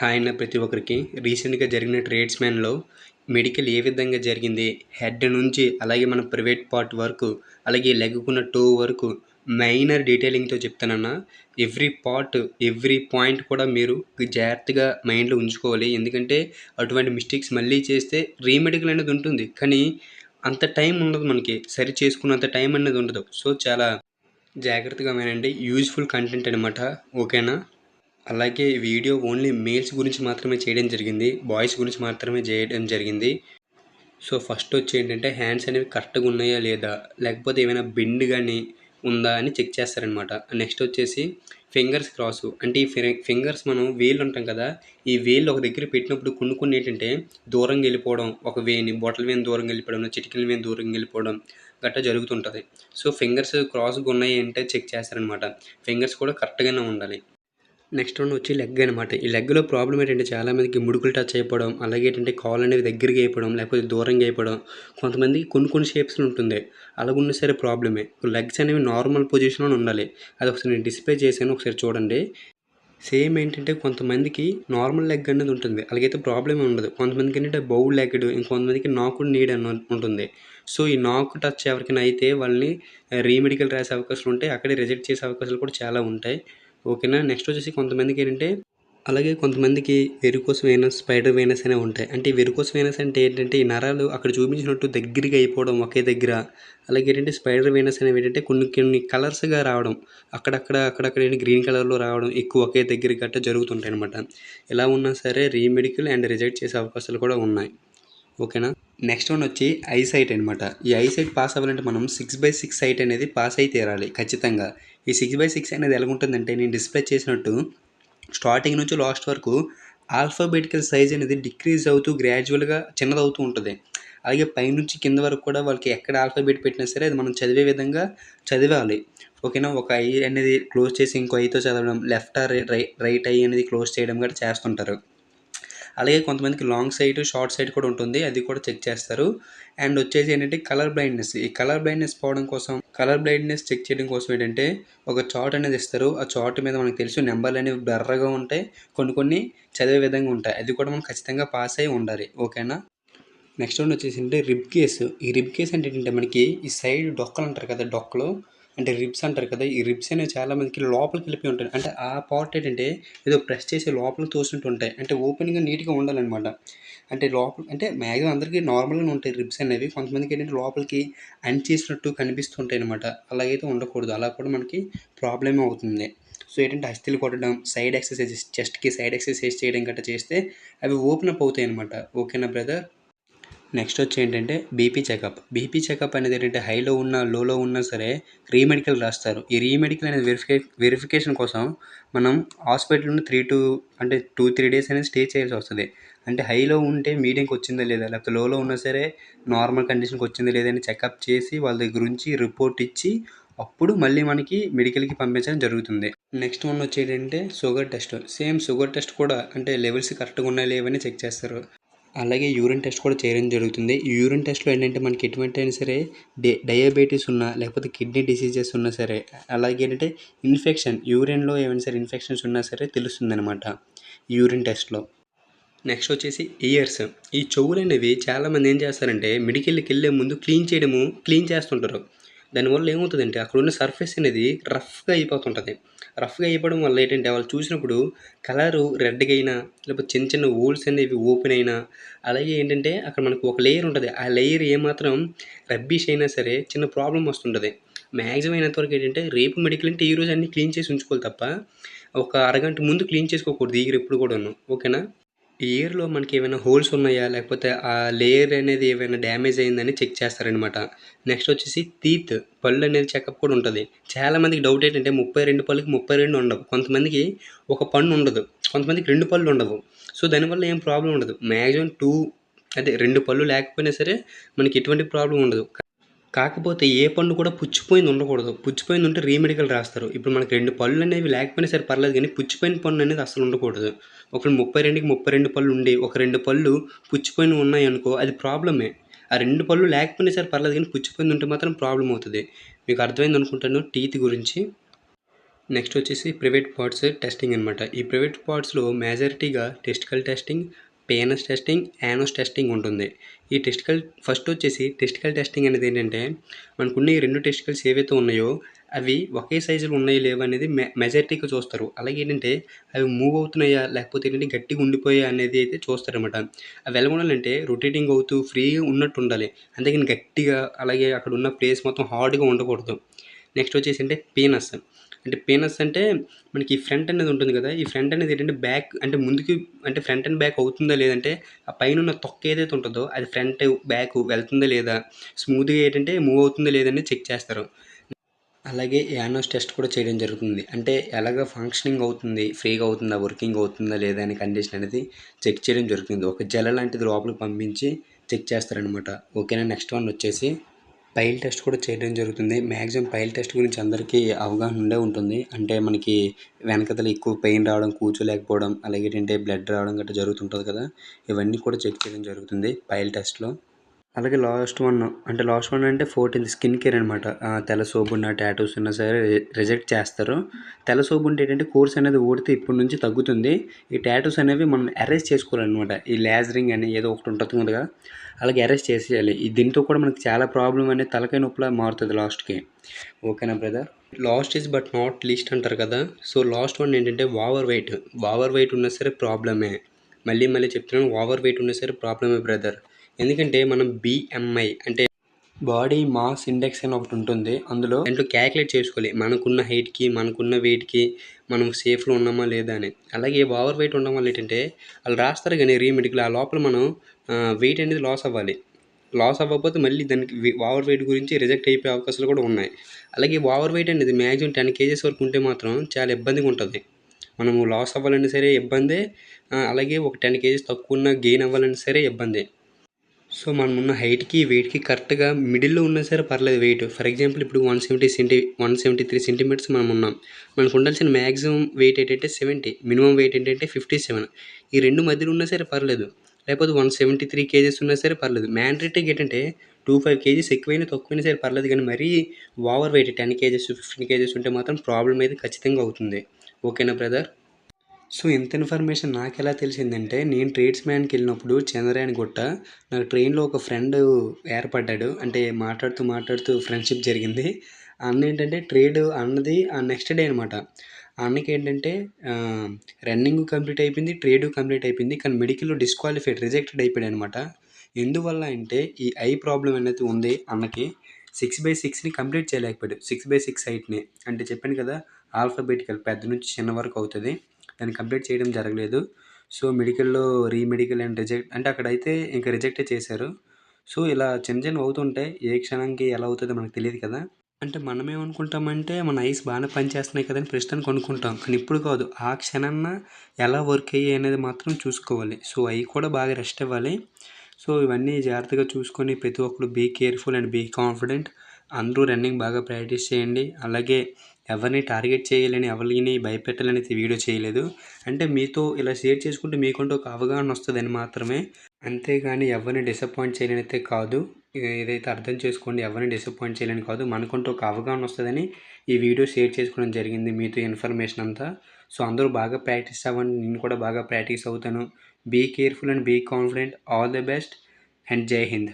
Hi అన్న ప్రతి ఒక్కరికి. రీసెంట్‌గా జరిగిన ట్రేడ్స్‌మ్యాన్‌లో మెడికల్ ఏ విధంగా జరిగింది? హెడ్ నుంచి అలాగే మన ప్రైవేట్ పార్ట్ వరకు, అలాగే లెగ్‌కున్న టో వరకు మైనర్ డీటెయిలింగ్‌తో చెప్తానన్న. ఎవ్రీ పార్ట్, ఎవ్రీ పాయింట్ కూడా మీరు జాగ్రత్తగా మైండ్‌లో ఉంచుకోవాలి. ఎందుకంటే అటువంటి మిస్టేక్స్ మళ్ళీ చేస్తే రీమెడికల్ అనేది ఉంటుంది. కానీ అంత టైం ఉండదు మనకి. సరి చేసుకున్నంత టైం అనేది ఉండదు. సో, చాలా జాగ్రత్తగా వినండి. యూజ్‌ఫుల్ కంటెంట్ అనమాట. ఓకేనా? అలాగే వీడియో ఓన్లీ మేల్స్ గురించి మాత్రమే చేయడం జరిగింది. బాయ్స్ గురించి మాత్రమే చేయడం జరిగింది. సో, ఫస్ట్ వచ్చి ఏంటంటే హ్యాండ్స్ అనేవి కరెక్ట్‌గా ఉన్నాయా లేదా? లేకపోతే ఏమైనా బెండ్ గాని ఉందా అని చెక్ చేస్తారనమాట. నెక్స్ట్ వచ్చేసి ఫింగర్స్ క్రాసు అంటే ఈ ఫింగర్స్ మనం వేళ్ళు ఉంటాం కదా! ఈ వేళ్ళు ఒక దగ్గర పెట్టినప్పుడు కొన్ని ఏంటంటే దూరంగా వెళ్ళిపోవడం, ఒక వేని బొటన వేలు దూరంగా వెళ్ళిపోవడం, చిటికెన వేలు దూరంగా వెళ్ళిపోవడం గట్టా జరుగుతుంటది. సో, ఫింగర్స్ క్రాస్‌గా ఉన్నాయి అంటే చెక్ చేస్తారనమాట. ఫింగర్స్ కూడా కరెక్ట్‌గానే ఉండాలి. నెక్స్ట్ వన్ వచ్చి లెగ్ అనమాట. ఈ లెగ్‌లో ప్రాబ్లమ్ ఏంటంటే చాలామందికి ముడుకులు టచ్ అయిపోవడం, అలాగే ఏంటంటే కాళ్ళు అనేవి దగ్గరగా అయిపోవడం, లేకపోతే దూరంగా అయిపోవడం. కొంతమంది కొన్ని షేప్స్‌లో ఉంటుంది. అలాగున్నా సరే ప్రాబ్లమే. లెగ్స్ అనేవి నార్మల్ పొజిషన్‌లోనే ఉండాలి. అది ఒకసారి నేను డిస్ప్లే చేశాను. ఒకసారి చూడండి. సేమ్ ఏంటంటే కొంతమందికి నార్మల్ లెగ్ అనేది ఉంటుంది. అలాగైతే ప్రాబ్లమ్ ఏమి ఉండదు. కొంతమందికి ఏంటంటే బౌ లెగ్డ్, ఇంకొంతమందికి నాకుడ్ నీడ్ అని ఉంటుంది. సో, ఈ నాక్ టచ్ ఎవరికైనా అయితే వాళ్ళని రీమెడికల్ రాసే అవకాశాలు ఉంటాయి. అక్కడే రిజెక్ట్ చేసే అవకాశాలు కూడా చాలా ఉంటాయి. ఓకేనా? నెక్స్ట్ వచ్చేసి కొంతమందికి ఏంటంటే అలాగే కొంతమందికి వెరికోస్ వెయినస్, స్పైడర్ వెయినస్ అనేవి ఉంటాయి. అంటే వెరికోస్ వెయినస్ అంటే ఏంటంటే ఈ నరాలు అక్కడ చూపించినట్టు దగ్గరగా అయిపోవడం ఒకే దగ్గర. అలాగే ఏంటంటే స్పైడర్ వెయినస్ అనేవి ఏంటంటే కొన్ని కలర్స్‌గా రావడం. అక్కడక్కడ ఏంటి గ్రీన్ కలర్‌లో రావడం ఎక్కువ ఒకే దగ్గర గట్టా జరుగుతుంటాయనమాట. ఇలా ఉన్నా సరే రీమెడికల్ అండ్ రిజెక్ట్ చేసే అవకాశాలు కూడా ఉన్నాయి. ఓకేనా? నెక్స్ట్ వన్ వచ్చి ఐసైట్ అనమాట. ఈ ఐసైట్ పాస్ అవ్వాలంటే మనం 6/6 సైట్ అనేది పాస్ అయి తీరాలి ఖచ్చితంగా. ఈ 6/6 అనేది ఎలాగుంటుందంటే నేను డిస్ప్లే చేసినట్టు స్టార్టింగ్ నుంచి లాస్ట్ వరకు ఆల్ఫాబెటికల్ సైజ్ అనేది డిక్రీజ్ అవుతూ గ్రాడ్యువల్‌గా చిన్నదవుతూ ఉంటది. అలాగే పైనుంచి కింద వరకు కూడా వాళ్ళకి ఎక్కడ ఆల్ఫాబెట్ పెట్టినా సరే అది మనం చదివే విధంగా చదవాలి. ఓకేనా? ఒక ఐ అనేది క్లోజ్ చేసి ఇంకో ఐతో చదవడం, లెఫ్ట్ ఆర్ రైట్ ఐ అనేది క్లోజ్ చేయడం కూడా చేస్తుంటారు. అలాగే కొంతమందికి లాంగ్ సైట్, షార్ట్ సైట్ కూడా ఉంటుంది. అది కూడా చెక్ చేస్తారు. అండ్ వచ్చేసి ఏంటంటే కలర్ బ్లైండ్‌నెస్. ఈ కలర్ బ్లైండ్‌నెస్ పోవడం కోసం, కలర్ బ్లైండ్‌నెస్ చెక్ చేయడం కోసం ఏంటంటే ఒక చార్ట్ అనేది ఇస్తారు. ఆ చార్ట్ మీద మనకు తెలుసు నంబర్‌లనేవి బ్లర్‌గా ఉంటాయి. కొన్ని చదివే విధంగా ఉంటాయి. అది కూడా మనం ఖచ్చితంగా పాస్ అయ్యి ఉండాలి. ఓకేనా? నెక్స్ట్ వన్ వచ్చేసి రిబ్ కేస్. ఈ రిబ్ కేస్ అంటే ఏంటంటే మనకి ఈ సైడ్ డొక్కలు అంటారు కదా! డొక్కలు అంటే రిబ్స్ అంటారు కదా! ఈ రిబ్స్ అనేవి చాలా మందికి లోపలికి వెళ్ళిపోయి ఉంటాయి. అంటే ఆ పార్ట్ ఏంటంటే ఏదో ప్రెస్ చేసి లోపలికి తోసినట్టు ఉంటాయి. అంటే ఓపెన్‌గా నీట్‌గా ఉండాలనమాట. అంటే లోపల అంటే మాక్సిమం అందరికీ నార్మల్‌గానే ఉంటాయి రిబ్స్ అనేవి. కొంతమందికి ఏంటంటే లోపలికి అణిచేసినట్టు కనిపిస్తుంటాయనమాట. అలాగైతే ఉండకూడదు. అలా కూడా మనకి ప్రాబ్లమే అవుతుంది. సో, ఏంటంటే అస్థిలు కొట్టడం, సైడ్ ఎక్సర్‌సైజెస్ చెస్ట్‌కి సైడ్ ఎక్సర్‌సైజ్ చేయడం గట్టా చేస్తే అవి ఓపెన్ అప్ అవుతాయనమాట. ఓకేనా బ్రదర్? నెక్స్ట్ వచ్చి ఏంటంటే బీపీ చెకప్. బీపీ చెకప్ అనేది ఏంటంటే హైలో ఉన్నా, లోలో ఉన్నా సరే రీమెడికల్ రాస్తారు. ఈ రీమెడికల్ అనేది వెరిఫికేషన్ కోసం మనం హాస్పిటల్‌లో 2-3 డేస్ అనేది స్టే చేయాల్సి వస్తది. అంటే హైలో ఉంటే మీడియంకి వచ్చిందా లేదా, లేకపోతే లోలో ఉన్నా సరే నార్మల్ కండిషన్‌కి వచ్చిందా లేదా అని చెకప్ చేసి వాళ్ళ దగ్గర ఉంచి రిపోర్ట్ ఇచ్చి అప్పుడు మళ్ళీ మనకి మెడికల్‌కి పంపించడం జరుగుతుంది. నెక్స్ట్ వన్ వచ్చి ఏంటంటే sugar test. Same sugar test కూడా అంటే లెవెల్స్ కరెక్ట్‌గా ఉన్నాయా లేవా అని చెక్ చేస్తారు. అలాగే యూరిన్ టెస్ట్ కూడా చేయడం జరుగుతుంది. ఈ యూరిన్ టెస్ట్‌లో ఏంటంటే మనకి ఎటువంటి అయినా సరే డయాబెటిస్ ఉన్నా, లేకపోతే కిడ్నీ డిసీజెస్ ఉన్నా సరే, అలాగే ఏంటంటే ఇన్ఫెక్షన్ యూరిన్‌లో ఏమైనా సరే ఇన్ఫెక్షన్స్ ఉన్నా సరే తెలుస్తుందనమాట యూరిన్ టెస్ట్‌లో. నెక్స్ట్ వచ్చేసి ఇయర్స్. ఈ చెవులనేవి చాలామంది ఏం చేస్తారంటే మెడికల్‌కెళ్ళే ముందు క్లీన్ చేస్తుంటారు. దానివల్ల ఏమవుతదంటే అక్కడున్న సర్ఫేస్ అనేది రఫ్‌గా అయిపోతుంటది. రఫ్‌గా అయిపోవడం వల్ల ఏంటంటే వాళ్ళు చూసినప్పుడు కలరు రెడ్‌గా అయినా, లేకపోతే చిన్న హోల్స్ అనేవి ఓపెన్ అయినా, అలాగే ఏంటంటే అక్కడ మనకు ఒక లేయర్ ఉంటది. ఆ లేయర్ ఏమాత్రం రబ్బిష్ అయినా సరే చిన్న ప్రాబ్లమ్ వస్తుంటది. మాక్సిమం అయినంత వరకు ఏంటంటే రేపు మెడికల్ అంటే ఈరోజు అన్నీ క్లీన్ చేసి ఉంచుకోవాలి తప్ప, ఒక అరగంట ముందు క్లీన్ చేసుకోకూడదు ఇయర్ ఎప్పుడు కూడాను. ఓకేనా? ఈ ఇయర్‌లో మనకేమైనా హోల్స్ ఉన్నాయా? లేకపోతే ఆ లేయర్ అనేది ఏమైనా డ్యామేజ్ అయిందని చెక్ చేస్తారనమాట. నెక్స్ట్ వచ్చేసి పళ్ళనేది చెకప్ కూడా ఉంటది. చాలామందికి డౌట్ ఏంటంటే 32 పళ్ళకి 32 ఉండవు. కొంతమందికి ఒక పన్ను ఉండదు. కొంతమందికి 2 పళ్ళు ఉండవు. సో, దానివల్ల ఏం ప్రాబ్లమ్ ఉండదు. మాక్సిమం 2 పళ్ళు లేకపోయినా సరే మనకి ఎటువంటి ప్రాబ్లమ్ ఉండదు. కాకపోతే ఏ పన్ను కూడా పుచ్చిపోయింది ఉండకూడదు. పుచ్చిపోయింది ఉంటే రీమెడికల్ రాస్తారు. ఇప్పుడు మనకు 2 పళ్ళనేవి లేకపోయినా సరే పర్లేదు గానీ, పుచ్చిపోయిన పన్ను అనేది అస్సలు ఉండకూడదు. ఒకవేళ 32కి 32 పళ్ళు ఉండి, ఒక 2 పళ్ళు పుచ్చిపోయినవి ఉన్నాయనుకో అది ప్రాబ్లమే. ఆ 2 పళ్ళు లేకపోయినా సరే పర్లేదు గానీ, పుచ్చిపోయింది ఉంటే మాత్రం ప్రాబ్లమ్ అవుతది. మీకు అర్థమైందనుకుంటాను టీత్ గురించి. నెక్స్ట్ వచ్చేసి ప్రైవేట్ పార్ట్స్ టెస్టింగ్ అనమాట. ఈ ప్రైవేట్ పార్ట్స్‌లో మేజారిటీగా testicle testing, PNS testing, anus testing ఉంటుంది. ఈ ఫస్ట్ వచ్చేసి టెస్టికల్ టెస్టింగ్ అనేది ఏంటంటే, మనకున్న ఈ 2 టెస్టికల్స్ ఏవైతే ఉన్నాయో, అవి ఒకే సైజులో ఉన్నాయో లేవో అనేది మెజారిటీగా చూస్తారు. అలాగే ఏంటంటే, అవి మూవ్ అవుతున్నాయా? లేకపోతే ఏంటంటే గట్టిగా ఉండిపోయాయా? అనేది అయితే చూస్తారనమాట. అవి ఎలా ఉండాలంటే రొటేటింగ్ అవుతూ ఫ్రీగా ఉన్నట్టు ఉండాలి. అంతేగాని గట్టిగా అలాగే అక్కడ ఉన్న ప్లేస్ మొత్తం హార్డ్‌గా ఉండకూడదు. నెక్స్ట్ వచ్చేసి అంటే పీనస్. అంటే పీనస్ అంటే మనకి ఫ్రంట్ అనేది ఉంటుంది కదా! ఈ ఫ్రంట్ అనేది ఏంటంటే బ్యాక్ అంటే ముందుకి అంటే ఫ్రంట్ అండ్ బ్యాక్ అవుతుందా లేదంటే ఆ పైనున్న తొక్క ఏదైతే ఉంటదో అది ఫ్రంట్, బ్యాక్ వెళ్తుందా లేదా? స్మూత్‌గా ఏంటంటే మూవ్ అవుతుందా లేదా అనేది చెక్ చేస్తారు. అలాగే యానోస్ టెస్ట్ కూడా చేయడం జరుగుతుంది. అంటే ఎలాగా ఫంక్షనింగ్ అవుతుంది, ఫ్రీగా అవుతుందా, వర్కింగ్ అవుతుందా లేదా అనే కండిషన్ అనేది చెక్ చేయడం జరుగుతుంది. ఒక జెల లాంటిది లోపలికి పంపించి చెక్ చేస్తారనమాట. ఓకేనా. నెక్స్ట్ వన్ వచ్చేసి పైల్ టెస్ట్ కూడా చేయడం జరుగుతుంది. మ్యాక్సిమం పైల్ టెస్ట్ గురించి అందరికీ అవగాహన ఉండే ఉంటుంది. అంటే మనకి వెనకతల ఎక్కువ పెయిన్ రావడం, కూర్చోలేకపోవడం, అలాగే ఏంటంటే బ్లడ్ రావడం గట్రా జరుగుతుంటుంది కదా! ఇవన్నీ కూడా చెక్ చేయడం జరుగుతుంది పైల్ టెస్ట్‌లో. అలాగే లాస్ట్ వన్ అంటే 14థ్ స్కిన్ కేర్ అనమాట. తెల్ల సోపున్న, టాటూస్ ఉన్నా సరే రిజెక్ట్ చేస్తారు. తెల్ల సోపు ఉంటే ఏంటంటే కోర్స్ అనేది ఊడితే ఇప్పటి నుంచి తగ్గుతుంది. ఈ టాటూస్ అనేవి మనం ఎరేజ్ చేసుకోవాలనమాట. ఈ లేజరింగ్ అని ఏదో ఒకటి ఉంటుంది కదా! అలాగే ఎరేజ్ చేసేయాలి. దీంతో కూడా మనకి చాలా ప్రాబ్లమ్ అనేది తలకాయ నొప్పిలా మారుతుంది లాస్ట్‌కి. ఓకేనా brother. Last is but not least అంటారు కదా! సో లాస్ట్ వన్ ఏంటంటే ఓవర్ వెయిట్. ఓవర్ వెయిట్ ఉన్నా సరే ప్రాబ్లమే. మళ్ళీ మళ్ళీ చెప్తున్నాను, ఓవర్ వెయిట్ ఉన్నా సరే ప్రాబ్లమే బ్రదర్. ఎందుకంటే మనం బీఎంఐ అంటే బాడీ మాస్ ఇండెక్స్ అని ఒకటి ఉంటుంది. అందులో క్యాలిక్యులేట్ చేసుకోవాలి. మనకున్న హైట్‌కి, మనకున్న వెయిట్‌కి మనం సేఫ్‌లో ఉన్నామా లేదా అని. అలాగే ఓవర్ వెయిట్ ఉండడం వల్ల ఏంటంటే ఆళ్ళు రాస్తారు గాని మెడికల్ ఆ లోపల మనం వెయిట్ అనేది లాస్ అవ్వాలి. లాస్ అవ్వకపోతే మళ్ళీ దానికి ఓవర్ వెయిట్ గురించి రిజెక్ట్ అయిపోయే అవకాశాలు కూడా ఉన్నాయి. అలాగే ఓవర్ వెయిట్ అనేది మాక్సిమం 10 కేజీస్ వరకు ఉంటే మాత్రం చాలా ఇబ్బందిగా ఉంటది. మనము లాస్ అవ్వాలన్నా సరే ఇబ్బందే. అలాగే ఒక 10 కేజీస్ తక్కువున్నా గెయిన్ అవ్వాలన్నా సరే ఇబ్బందే. సో మనమున్న హైట్‌కి, వెయిట్‌కి కరెక్ట్‌గా మిడిల్‌లో ఉన్నా సరే పర్లేదు వెయిట్. ఫర్ ఎగ్జాంపుల్ ఇప్పుడు 173 సెంటీమీటర్స్ మనమున్నాం. మనకు ఉండాల్సిన మాక్సిమం వెయిట్ ఏంటంటే 70. మినిమమ్ వెయిట్ ఏంటంటే 57. ఈ 2 మధ్యలో ఉన్నా సరే పర్లేదు. లేకపోతే 173 కేజెస్ ఉన్నా సరే పర్లేదు. మ్యాండేటరీగా ఏంటంటే 25 కేజీస్ ఎక్కువైనా, తక్కువైనా సరే పర్లేదు గానీ మరీ ఓవర్ వెయిట్ 10 కేజెస్, 15 కేజెస్ ఉంటే మాత్రం ప్రాబ్లమ్ అయితే ఖచ్చితంగా అవుతుంది. ఓకేనా బ్రదర్? సో ఇంత ఇన్ఫర్మేషన్ నాకెలా తెలిసిందంటే నేను ట్రేడ్స్‌మ్యాన్‌కెళ్ళినప్పుడు చంద్రాయణగుట్ట నాకు ట్రైన్‌లో ఒక ఫ్రెండ్ ఏర్పడ్డాడు. అంటే మాట్లాడుతూ ఫ్రెండ్‌షిప్ జరిగింది. ఆ అన్న ఏంటంటే అన్నది నెక్స్ట్ డే అనమాట. ఆ అన్నకేంటంటే ఆహ్, రన్నింగ్ కంప్లీట్ అయిపోయింది. ట్రేడు కంప్లీట్ అయిపోయింది. కానీ మెడికల్‌లో రిజెక్టెడ్ అయిపోయాడనమాట. ఎందువల్ల అంటే ఈ ఐ ప్రాబ్లమ్ అనేది ఉంది అన్నకి. 6/6ని కంప్లీట్ చేయలేకపోయాడు. 6/6 హైట్‌ని. అంటే చెప్పాను కదా! ఆల్ఫాబెటికల్ పెద్ద నుంచి చిన్న వరకు అవుతది. దాన్ని కంప్లీట్ చేయడం జరగలేదు. సో మెడికల్‌లో రీమెడికల్ అండ్ రిజెక్ట్ అంటే అక్కడైతే ఇంక రిజెక్టే చేశారు. సో ఇలా చిన్నవి అవుతుంటాయి. ఏ క్షణంకి ఎలా అవుతదో మనకు తెలీదు కదా! అంటే మనమేమనుకుంటామంటే మన ఐస్ బానే పనిచేస్తున్నాయి కదా అని ప్రస్తుతానికి అనుకుంటాం. కానీ ఇప్పుడు కాదు. ఆ క్షణాన ఎలా వర్క్ అయ్యాయి అనేది మాత్రం చూసుకోవాలి. సో అయి కూడా బాగా రెస్ట్ ఇవ్వాలి. సో ఇవన్నీ జాగ్రత్తగా చూసుకొని ప్రతి ఒక్కరు be careful and be confident. అందరూ రన్నింగ్ బాగా ప్రాక్టీస్ చేయండి. అలాగే ఎవరిని టార్గెట్ చేయాలని, ఎవరిని భయపెట్టాలని అయితే వీడియో చేయలేదు. అంటే మీతో ఇలా షేర్ చేసుకుంటే మీకంటూ ఒక అవగాహన వస్తదని మాత్రమే. అంతేగాని ఎవరిని డిసప్పాయింట్ చేయాలని అయితే కాదు. ఇదైతే అర్థం చేసుకోండి. ఎవరిని డిసప్పాయింట్ చేయాలని కాదు. మనకంటూ ఒక అవగాహన వస్తదని ఈ వీడియో షేర్ చేసుకోవడం జరిగింది మీతో ఇన్ఫర్మేషన్ అంతా. సో అందరూ బాగా ప్రాక్టీస్ అవ్వండి. నేను కూడా బాగా ప్రాక్టీస్ అవుతాను. Be careful and be confident. All the best and జై హింద్.